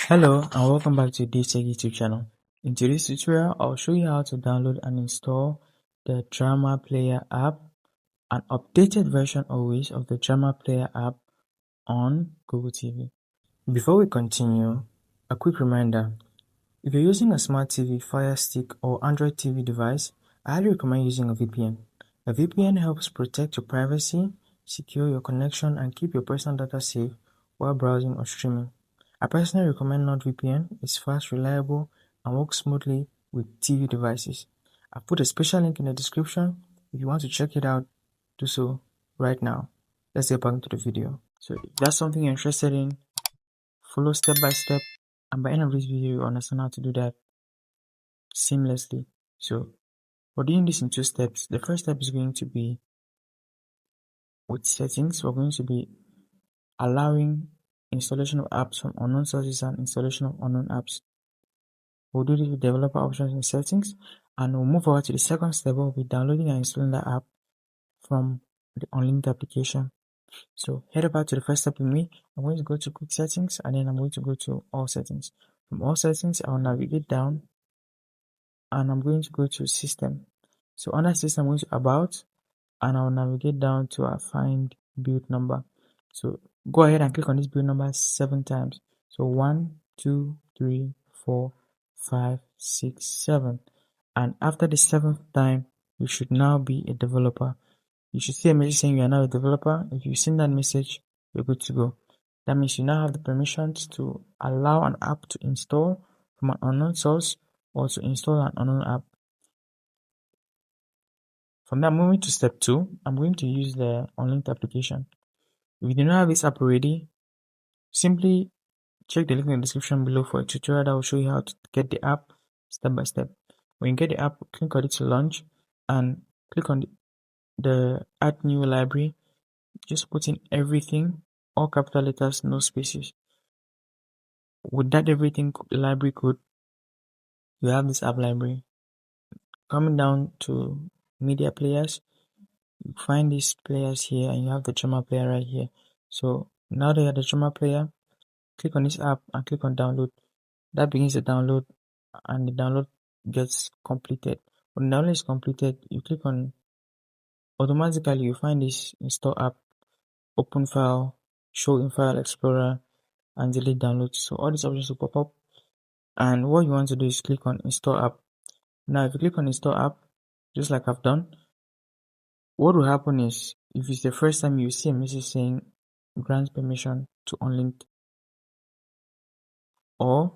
Hello and welcome back to DaveTech YouTube channel. In today's tutorial, I'll show you how to download and install the Drama Player app, an updated version always of the Drama Player app on Google TV. Before we continue, a quick reminder. If you're using a smart TV, Fire Stick or Android TV device, I highly recommend using a VPN. A VPN helps protect your privacy, secure your connection, and keep your personal data safe while browsing or streaming. I personally recommend NordVPN. It's fast, reliable, and works smoothly with TV devices. I've put a special link in the description. If you want to check it out, do so right now. Let's get back into the video. So if that's something you're interested in, follow step by step, and by the end of this video, you understand how to do that seamlessly. So we're doing this in two steps. The first step is going to be with settings. We're going to be allowing installation of apps from unknown sources and installation of unknown apps. We'll do this with developer options and settings, and we'll move over to the second step where we'll be downloading and installing the app from the unlinked application. So head over to the first step with me. I'm going to go to quick settings, and then I'm going to go to all settings. From all settings, I'll navigate down and I'm going to go to system. So under system, I'm going to about, and I'll navigate down to our find build number. So go ahead and click on this build number 7 times. So 1, 2, 3, 4, 5, 6, 7. And after the 7th time, you should now be a developer. You should see a message saying you are now a developer. If you've seen that message, you're good to go. That means you now have the permissions to allow an app to install from an unknown source or to install an unknown app. From that, moving to step 2, I'm going to use the unlinked application. If you do not have this app already, simply check the link in the description below for a tutorial that will show you how to get the app step by step. When you get the app, click on it to launch and click on the add new library. Just put in everything, all capital letters, no spaces. With that everything library code, you have this app library. Coming down to media players, you find these players here and you have the drama player right here. So now that you have the drama player, click on this app and click on download. That begins the download and the download gets completed. When the download is completed, you click on, automatically you find this install app, open file, show in file explorer, and delete downloads. So all these options will pop up, and what you want to do is click on install app. Now if you click on install app, just like I've done, what will happen is, if it's the first time, you see a message saying grant permission to unlinked or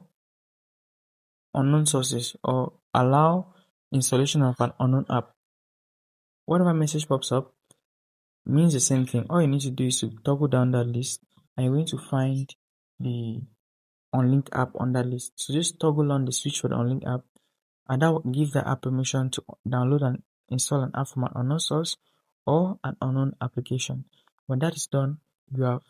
unknown sources, or allow installation of an unknown app. Whatever message pops up means the same thing. All you need to do is to toggle down that list and you're going to find the unlinked app on that list. So just toggle on the switch for the unlinked app, and that will give the app permission to download and install an app from an unknown source or an unknown application. When that is done, you are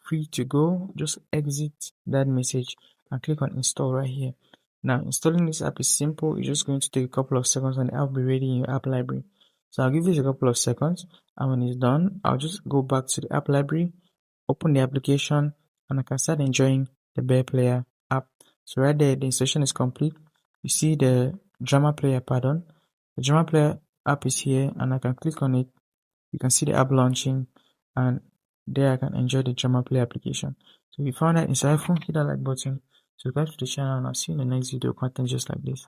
free to go. Just exit that message and click on install right here. Now, installing this app is simple. It's just going to take a couple of seconds and the app will be ready in your app library. So I'll give this a couple of seconds, and when it's done, I'll just go back to the app library, open the application, and I can start enjoying the Bear Player app. So right there, the installation is complete. You see the Drama Player, The Drama Player app is here, and I can click on it. You can see the app launching, and there I can enjoy the Drama Player application. So if you found that insightful, hit that like button, subscribe to the channel, and I'll see you in the next video content just like this.